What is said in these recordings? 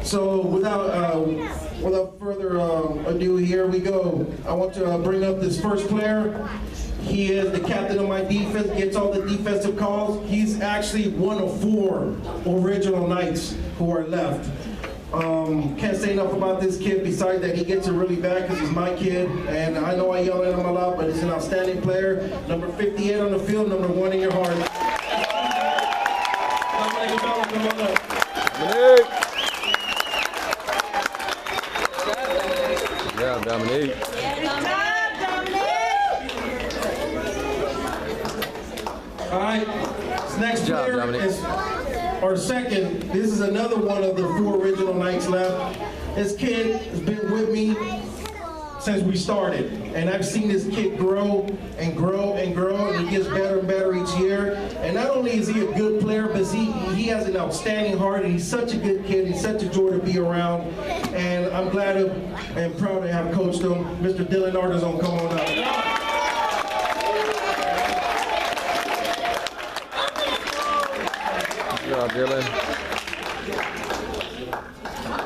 So without further ado, here we go. I want to bring up this first player. He is the captain of my defense, gets all the defensive calls. He's actually one of 4 original Knights who are left. Can't say enough about this kid besides that he gets it really bad because he's my kid, and I know I yell at him a lot, but he's an outstanding player. Number 58 on the field, number 1 in your heart. Come on up. Yeah, Dominique. All right, this next player is our second. This is another one of the 4 original Knights left. This kid has been with me since we started, and I've seen this kid grow and grow and grow, and he gets better and better each year. And not only is he a good player, but he has an outstanding heart, and he's such a good kid. He's such a joy to be around, and I'm glad and proud to have coached him. Mr. Dylan Artizon, come on up. Good job, Dylan.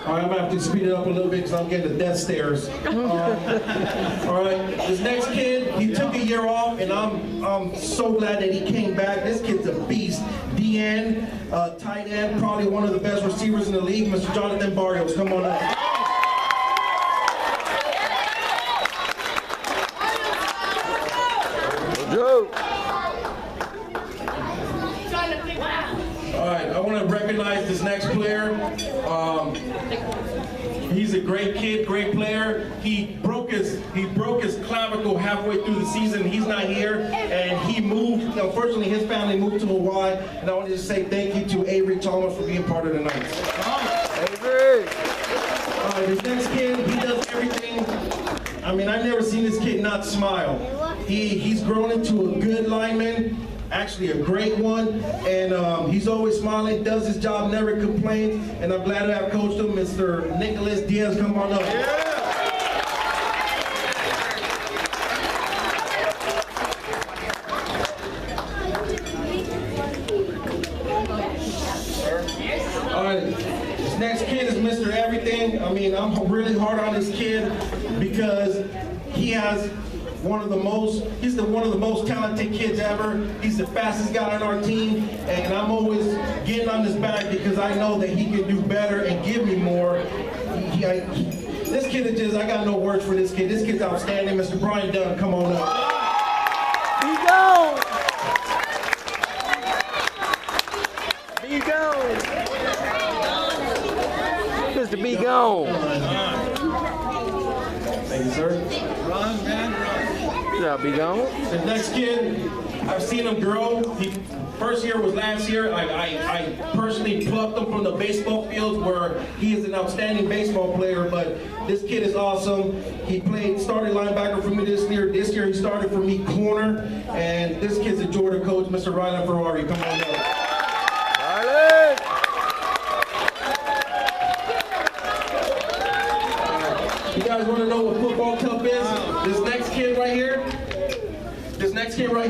All right, I'm gonna have to speed it up a little bit because I'm getting the death stares. All right, this next kid, he took a year off, and I'm so glad that he came back. This kid's a beast. DN, tight end, probably one of the best receivers in the league, Mr. Jonathan Barrios. Come on up. All right, I want to recognize this next player. He's a great kid, great player. He broke his clavicle halfway through the season. He's not here, and he moved. Unfortunately, his family moved to Hawaii, and I want to just say thank you to Avery Thomas for being part of the Knights. Avery! All right, this next kid, he does everything. I mean, I've never seen this kid not smile. He's grown into a good lineman. Actually a great one, and he's always smiling, does his job, never complains, and I'm glad to have coached him. Mr. Nicholas Diaz, come on up. Yeah. All right, this next kid is Mr. Everything. I mean, I'm really hard on this kid because he has one of the most talented kids ever. He's the fastest guy on our team, and I'm always getting on his back because I know that he can do better and give me more. This kid is just, I got no words for this kid. This kid's outstanding. Mr. Brian Dunn, come on up. Be gone! Be gone! Mr. Be gone! Thank you, sir. Run, man, run. Good job, Be gone. The next kid, I've seen him grow. First year was last year. I personally plucked him from the baseball fields where he is an outstanding baseball player, but this kid is awesome. He started linebacker for me this year. This year he started for me corner, and this kid's a Georgia coach, Mr. Rylan Ferrari. Come on up. Rylan! You guys want to know what football tough is? This next kid right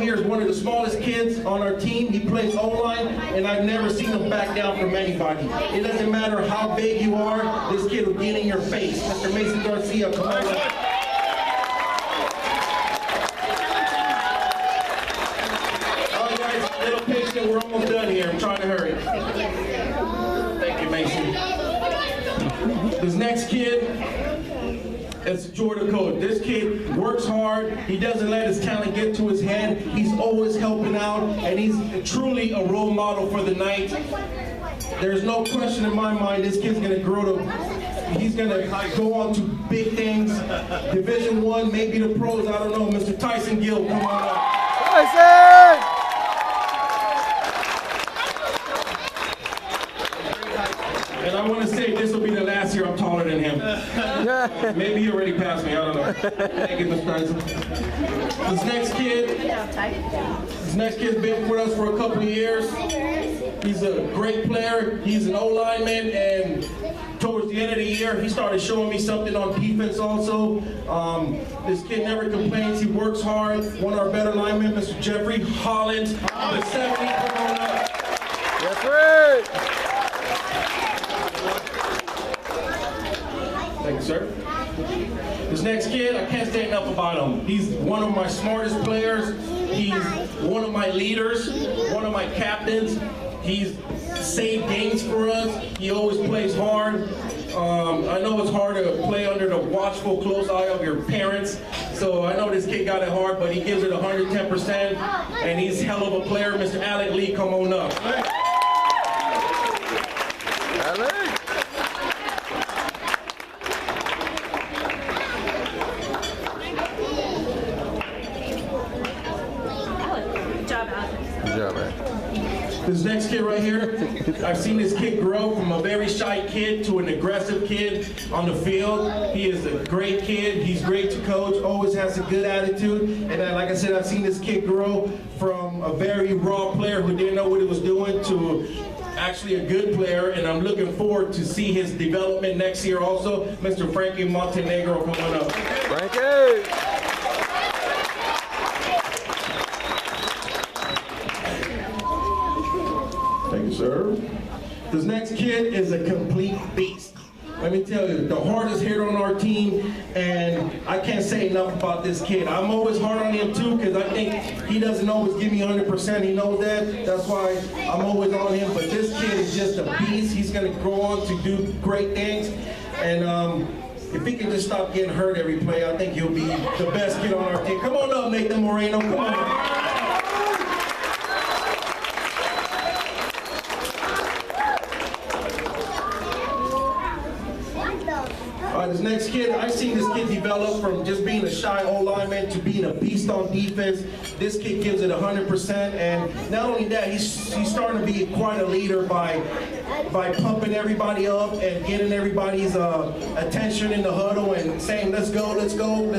here is one of the smallest kids on our team. He plays O-line, and I've never seen him back down from anybody. It doesn't matter how big you are, this kid will get in your face. Mr. Mason Garcia, come on up. All right, guys, a little patient. We're almost done here. I'm trying to hurry. Thank you, Mason. This next kid, it's Jordan Code. This kid works hard. He doesn't let his talent get to his head. He's always helping out, and he's truly a role model for the Knights. There's no question in my mind this kid's gonna he's gonna go on to big things. Division I, maybe the pros, I don't know. Mr. Tyson Gill, come on up. Tyson! And I want to say this will be the last year I'm taller than him. Maybe he already passed me, I don't know. Thank you, Mr. Tyson. This next kid's been with us for a couple of years. He's a great player. He's an O-lineman, and towards the end of the year, he started showing me something on defense also. This kid never complains. He works hard. One of our better linemen, Mr. Jeffrey Holland, number 70, come on up. Jeffrey! sir. This next kid, I can't say enough about him. He's one of my smartest players. He's one of my leaders, one of my captains. He's saved games for us. He always plays hard. I know it's hard to play under the watchful, close eye of your parents. So I know this kid got it hard, but he gives it 110%. And he's a hell of a player. Mr. Alec Lee, come on up. Alec. Good job, Alex. Good job, man. This next kid right here, I've seen this kid grow from a very shy kid to an aggressive kid on the field. He is a great kid. He's great to coach, always has a good attitude. And like I said, I've seen this kid grow from a very raw player who didn't know what he was doing to actually a good player. And I'm looking forward to see his development next year also. Mr. Frankie Montenegro, come on up. Frankie. Thank you, sir. This next kid is a complete beast. Let me tell you, the hardest hitter on our team, and I can't say enough about this kid. I'm always hard on him too, because I think he doesn't always give me 100%. He knows that. That's why I'm always on him. But this kid is just a beast. He's going to grow on to do great things. And if he can just stop getting hurt every play, I think he'll be the best kid on our team. Come on up, Nathan Moreno. Come on. This next kid, I've seen this kid develop from just being a shy old lineman to being a beast on defense. This kid gives it 100%, and not only that, he's starting to be quite a leader by pumping everybody up and getting everybody's attention in the huddle and saying, let's go, let's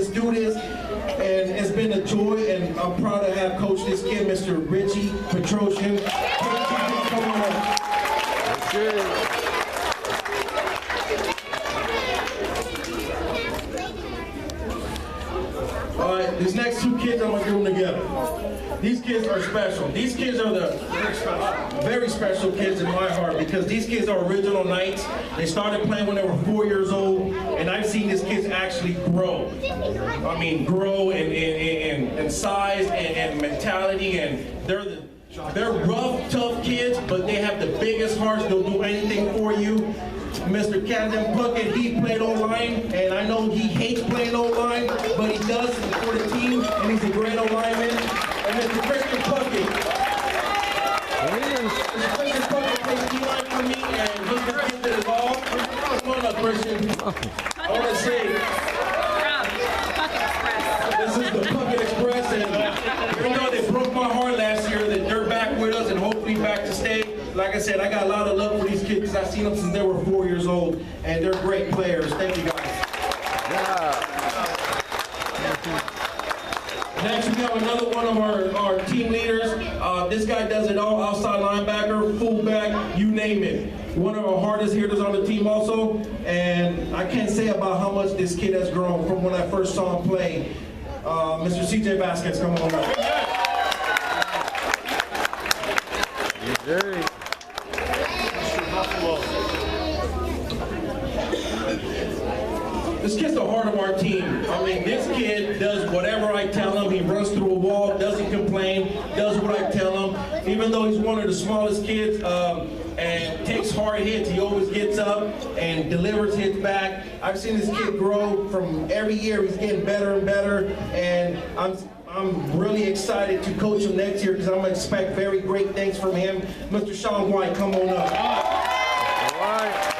do this. And it's been a joy, and I'm proud to have coached this kid, Mr. Richie Petrosian. Come on up. That's good. All right, these next two kids, I'm gonna do them together. These kids are special. These kids are the very special kids in my heart, because these kids are original Knights. They started playing when they were 4 years old, and I've seen these kids actually grow. I mean, grow in size and mentality, and they're rough, tough kids, but they have the biggest hearts. They'll do anything for you. Mr. Camden Puckett, he played O-line, and I know he hates playing O-line, but he does for the team, and he's a great O-lineman. And Mr. Christian Puckett. Mr. Christian Puckett plays D-line for me, and he just gives it his all. Come on up, Christian. I want to say, this is the Puckett Express, and even though they broke my heart last year, that they're back with us and hopefully back to stay. Like I said, I got a lot of love for these kids because I've seen them since they were 4 years old, and they're great players. Thank you, guys. Next, we have another one of our team leaders. This guy does it all, outside linebacker, fullback, you name it. One of our hardest hitters on the team also, and I can't say about how much this kid has grown from when I first saw him play. Mr. CJ Vasquez, come on up. Jerry. This kid's the heart of our team. I mean, this kid does whatever I tell him. He runs through a wall, doesn't complain, does what I tell him. Even though he's one of the smallest kids and takes hard hits, he always gets up and delivers hits back. I've seen this kid grow from every year. He's getting better and better, and I'm really excited to coach him next year because I'm going to expect very great things from him. Mr. Sean White, come on up. All right.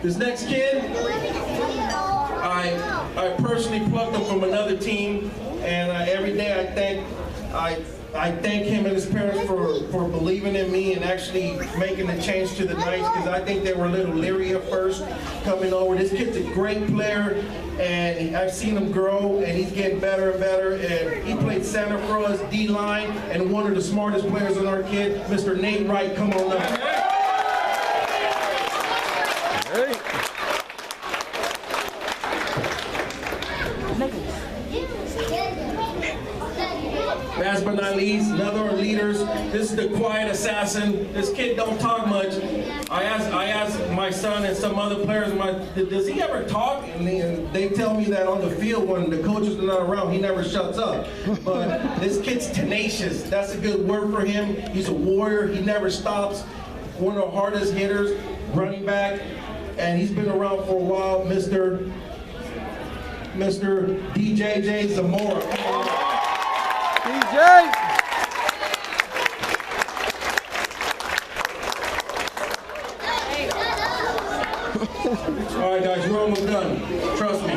This next kid, I personally plucked him from another team, and every day I thank him and his parents for believing in me and actually making the change to the Knights, because I think they were a little leery at first coming over. This kid's a great player, and I've seen him grow, and he's getting better and better. And he played center for us, D-line, and one of the smartest players on our kid, Mr. Nate Wright. Come on up. Hey. Last but not least, He's another one of our leaders. This is the quiet assassin. This kid don't talk much. I asked my son and some other players, does he ever talk? And they tell me that on the field when the coaches are not around, he never shuts up. But this kid's tenacious. That's a good word for him. He's a warrior. He never stops. One of the hardest hitters, running back, and he's been around for a while, Mr. DJJ Zamora. DJ! All right, guys, we're almost done. Trust me.